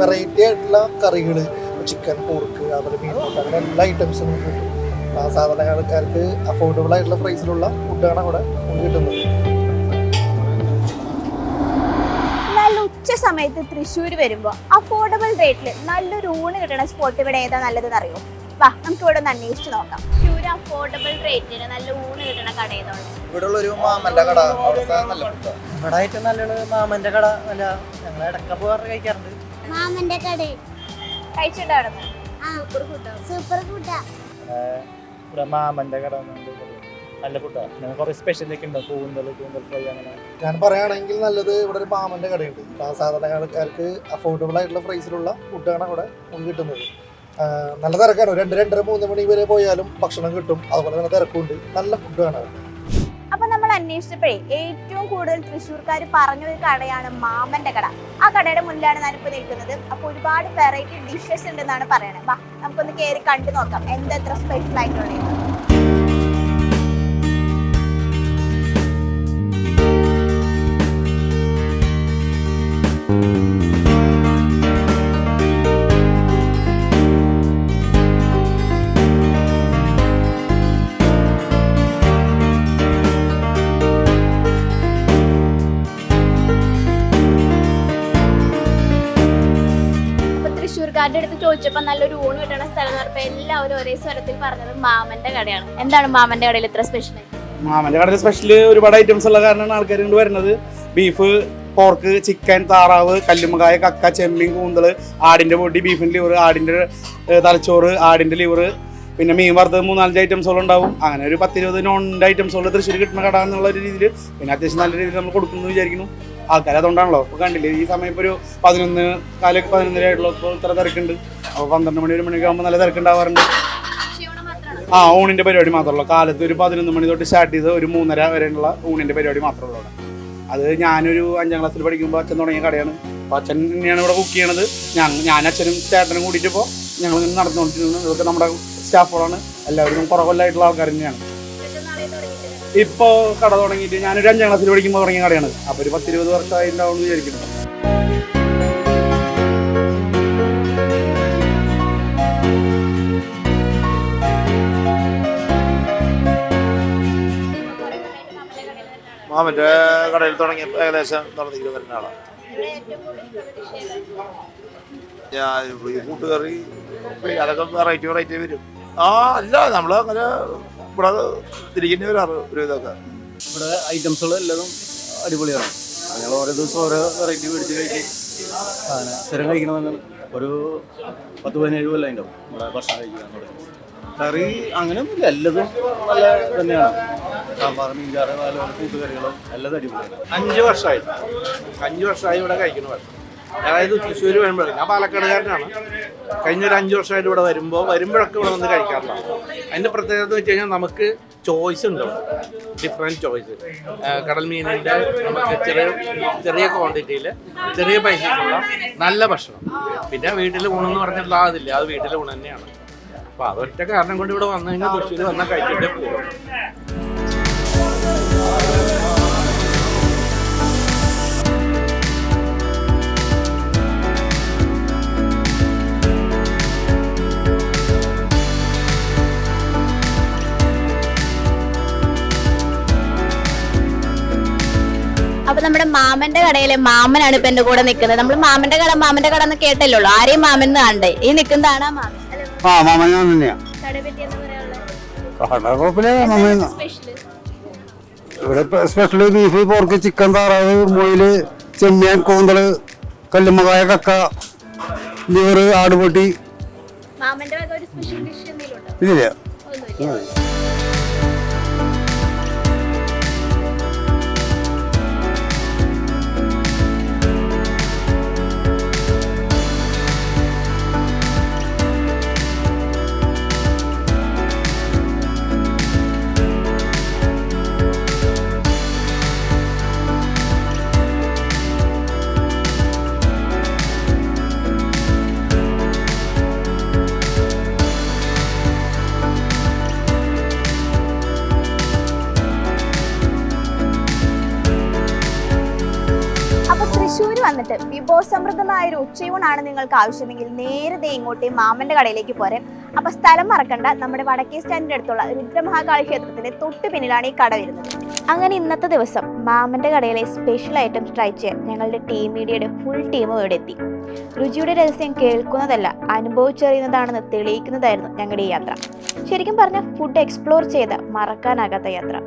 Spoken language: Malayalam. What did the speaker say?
വെറൈറ്റി ആയിട്ടുള്ള കറികൾ, ചിക്കൻ, പോർക്ക്, അതുപോലെ മീൻ, അങ്ങനെ എല്ലാ ഐറ്റംസും നമുക്ക് കിട്ടും. സാധാരണക്കാർക്ക് അഫോർഡബിൾ ആയിട്ടുള്ള പ്രൈസിലുള്ള ഫുഡാണ് അവിടെ നമുക്ക് കിട്ടുന്നത്. നല്ല ഉച്ച സമയത്ത് തൃശ്ശൂർ വരുമ്പോൾ അഫോർഡബിൾ റേറ്റിൽ നല്ലൊരു ഊണ് കിട്ടുന്ന സ്പോട്ട് ഇവിടെ ഏതാ നല്ലതെന്ന് അറിയോ? വാ, നമുക്ക് ഇവിടെ ഒന്ന് അന്വേഷിച്ച് നോക്കാം. തൃശ്ശൂർ അഫോർഡബിൾ റേറ്റിന് നല്ല ഊണ് കിട്ടുന്ന കട ഏതാണ്? ഇവിടെ ഉള്ളൊരു മാമന്റെ കട, അവിടുത്തെ നല്ല ഫുഡാണ്. ഇവിടെ ഏറ്റവും നല്ലത് മാമന്റെ കട. അല്ല, ഞങ്ങൾ ഇടയ്ക്ക് പോകാറ് കഴിക്കാറുണ്ട്. മാമന്റെ കട കഴിച്ചിട്ടുണ്ടായിരുന്നു. സൂപ്പർ ഫുഡാ. ഇവിടെ മാമന്റെ കട നല്ല ഫുഡാണ്. ഞങ്ങൾ കുറെ സ്പെഷ്യലൊക്കെ ഉണ്ട്, കൂന്തൽ ഫ്രൈ അങ്ങനെ. ഞാൻ പറയുകയാണെങ്കിൽ നല്ലത് ഇവിടെ ഒരു മാമന്റെ കടയുണ്ട്. സാധാരണക്കാർക്ക് അഫോർഡബിൾ ആയിട്ടുള്ള പ്രൈസിലുള്ള ഫുഡാണ് അവിടെ നമുക്ക് കിട്ടുന്നത്. നല്ല തിരക്കാണ്. 2-2:30-3 മണി വരെ പോയാലും ഭക്ഷണം കിട്ടും. അതുപോലെ തന്നെ തിരക്കുണ്ട്. നല്ല ഫുഡാണ്. അപ്പൊ നമ്മൾ അന്വേഷിച്ചപ്പോഴേ ഏറ്റവും കൂടുതൽ തൃശ്ശൂർക്കാർ പറഞ്ഞൊരു കടയാണ് മാമന്റെ കട. ആ കടയുടെ മുന്നിലാണ് ഞാനിപ്പോ നിൽക്കുന്നത്. അപ്പൊ ഒരുപാട് വെറൈറ്റി ഡിഷസ് ഉണ്ടെന്നാണ് പറയണത്. വാ, നമുക്കൊന്ന് കയറി കണ്ടു നോക്കാം എന്തെത്ര സ്പെഷ്യൽ ആയിട്ടുള്ളത്. തൃശ്ശൂർക്കാരുടെ അടുത്ത് ചോദിച്ചപ്പോൾ നല്ലൊരു ഊണ് കിട്ടുന്ന സ്ഥലം എന്ന് പറഞ്ഞപ്പോൾ എല്ലാവരും ഒരേ സ്വരത്തിൽ പറഞ്ഞത് മാമന്റെ കടയാണ്. എന്താണ് മാമന്റെ കടയിൽ ഇത്ര സ്പെഷ്യൽ? മാമന്റെ കടയിൽ സ്പെഷ്യൽ ഒരുപാട് ഐറ്റംസ് ഉള്ള കാരണമാണ് ആൾക്കാർ കൊണ്ട് വരുന്നത്. ബീഫ്, പോർക്ക്, ചിക്കൻ, താറാവ്, കല്ലുമ്മക്കായ, കക്ക, ചെമ്മീൻ, കൂന്തള്, ആടിന്റെ പൊടി, ബീഫിന്റെ ലിവർ, ആടിന്റെ തലച്ചോറ്, ആടിന്റെ ലിവർ, പിന്നെ മീൻ വറുത്തത് 3-4 ഐറ്റംസുകൾ ഉണ്ടാവും. അങ്ങനെ ഒരു 10-20 നോൺ ഇറ്റംസുകൾ തൃശ്ശൂർ കിട്ടുന്ന കട എന്നുള്ള ഒരു രീതിയിൽ, പിന്നെ അത്യാവശ്യം നല്ല രീതിയിൽ നമ്മൾ കൊടുക്കുന്നു വിചാരിക്കുന്നു. ആൾക്കാർ അതുകൊണ്ടാണല്ലോ ഇപ്പോൾ കണ്ടില്ലേ, ഈ സമയം ഇപ്പോൾ ഒരു 11 ആയിട്ടുള്ള ഇപ്പോൾ ഇത്ര തിരക്കുണ്ട്. അപ്പോൾ 12 മണി 1 മണിയൊക്കെ ആകുമ്പോൾ നല്ല തിരക്കുണ്ടാവാറുണ്ട്. ഊണിന്റെ പരിപാടി മാത്രമല്ല, കാലത്ത് ഒരു 11 മണി തൊട്ട് സ്റ്റാർട്ട് ചെയ്ത് ഒരു 3:30 വരെയുള്ള ഊണിന്റെ പരിപാടി മാത്രമേ ഉള്ളൂ. അത് ഞാനൊരു 5ാം ക്ലാസ്സിൽ പഠിക്കുമ്പോൾ അച്ഛൻ തുടങ്ങിയ കടയാണ്. അപ്പോൾ അച്ഛൻ തന്നെയാണ് ഇവിടെ കുക്ക് ചെയ്യണത്. ഞാൻ അച്ഛനും ചേട്ടനും കൂടിയിട്ട് ഇപ്പോൾ ഞങ്ങൾ ഇങ്ങനെ നടന്നുകൊണ്ടിരിക്കുന്നത്. ഇതൊക്കെ നമ്മുടെ സ്റ്റാഫുകളാണ്. എല്ലാവരും കുറവല്ലായിട്ടുള്ള ആൾക്കാർ തന്നെയാണ്. ഇപ്പോൾ കട തുടങ്ങിയിട്ട് ഞാനൊരു 5ാം ക്ലാസ്സിൽ പഠിക്കുമ്പോൾ തുടങ്ങിയ കടയാണ്. അപ്പോൾ ഒരു 10-20 വർഷമായി ഉണ്ടാവുമെന്ന് വിചാരിക്കുന്നു. മാമന്റെ കടയിൽ തുടങ്ങിയ ഏകദേശം നടന്നിട്ട് വരുന്ന ആളാണ്. കൂട്ടുകറി അതൊക്കെ വെറൈറ്റി വരും. അല്ല നമ്മൾ അങ്ങനെ ഇവിടെ തിരികെ വരാറ് ഒരു ഇതൊക്കെ. ഇവിടെ ഐറ്റംസുകൾ എല്ലാതും അടിപൊളിയാണ്. ഞങ്ങൾ ഓരോ ദിവസം ഓരോ വെറൈറ്റി മേടിച്ച് കഴിക്കും. അങ്ങനെ സ്ഥിരം കഴിക്കണമെന്ന് ഒരു 10-17 കൊല്ലം ഉണ്ടാവും ഇവിടെ ഭക്ഷണം കഴിക്കാൻ തുടങ്ങി. കറി അങ്ങനെയൊന്നുമില്ല, എല്ലാതും നല്ല തന്നെയാണ്. സാമ്പാർ, മീൻചാറ്, കൂട്ടുകറികളും എല്ലാതും അടിപൊളിയാണ്. 5 വർഷമായി ഇവിടെ കഴിക്കുന്നു. അതായത് തൃശ്ശൂർ വരുമ്പോഴേ, ഞാൻ പാലക്കാടുകാരനാണ്. കഴിഞ്ഞൊരു 5 വർഷമായിട്ട് ഇവിടെ വരുമ്പോഴൊക്കെ ഇവിടെ വന്ന് കഴിക്കാറുണ്ടാവും. അതിൻ്റെ പ്രത്യേകത എന്ന് വെച്ച് കഴിഞ്ഞാൽ നമുക്ക് ചോയ്സ് ഉണ്ടാവും, ഡിഫറെൻറ്റ് ചോയ്സ്. കടൽ മീനിൻ്റെ നമുക്ക് ചെറിയ ക്വാണ്ടിറ്റിയിൽ ചെറിയ പൈസക്കുള്ള നല്ല ഭക്ഷണം. പിന്നെ വീട്ടിൽ ഊണെന്ന് പറഞ്ഞിട്ടുള്ള അതില്ല, അത് വീട്ടിലെ ഊണ് തന്നെയാണ്. അപ്പോൾ അതൊറ്റ കാരണം കൊണ്ട് ഇവിടെ വന്നു കഴിഞ്ഞാൽ തൃശ്ശൂർ വന്നാൽ കഴിച്ചിട്ടേ പോകും. അപ്പൊ നമ്മുടെ മാമന്റെ കടയിലെ മാമനാണ് ഇപ്പൊ എന്റെ കൂടെ നിൽക്കുന്നത്. നമ്മൾ മാമന്റെ കട എന്ന് കേട്ടല്ലോ, ആരെയും മാമൻ എന്ന് കണ്ടേ. ഈ നിൽക്കുന്നതാണ് മാമൻ. ഇവിടെ സ്പെഷ്യല് ബീഫ്, പോർക്ക്, ചിക്കൻ, താറാവ്, മൊയില്, ചെമ്മീൻ, കൂന്തള്, കല്ലുമ്മക്കായ, കക്ക, ലിവർ, ആടുപൊട്ടി. ഇല്ല. തൃശ്ശൂർ വന്നിട്ട് വിഭവസമൃദ്ധമായ ഒരു ഉച്ചയൂണാണ് നിങ്ങൾക്ക് ആവശ്യമെങ്കിൽ നേരത്തെ ഇങ്ങോട്ട് മാമന്റെ കടയിലേക്ക് പോരെ. അപ്പൊ സ്ഥലം മറക്കണ്ട, നമ്മുടെ വടക്കേ സ്റ്റാൻഡിന്റെ അടുത്തുള്ള രുദ്രമഹാകാളി ക്ഷേത്രത്തിന്റെ തൊട്ട് പിന്നിലാണ് ഈ കട വരുന്നത്. അങ്ങനെ ഇന്നത്തെ ദിവസം മാമന്റെ കടയിലെ സ്പെഷ്യൽ ഐറ്റംസ് ട്രൈ ചെയ്യാൻ ഞങ്ങളുടെ ടീം മീഡിയയുടെ ഫുൾ ടീമും ഇവിടെ എത്തി. രുചിയുടെ രഹസ്യം കേൾക്കുന്നതല്ല, അനുഭവിച്ചറിയുന്നതാണെന്ന് തെളിയിക്കുന്നതായിരുന്നു ഞങ്ങളുടെ ഈ യാത്ര. ശരിക്കും പറഞ്ഞാൽ ഫുഡ് എക്സ്പ്ലോർ ചെയ്ത മറക്കാനാകാത്ത യാത്ര.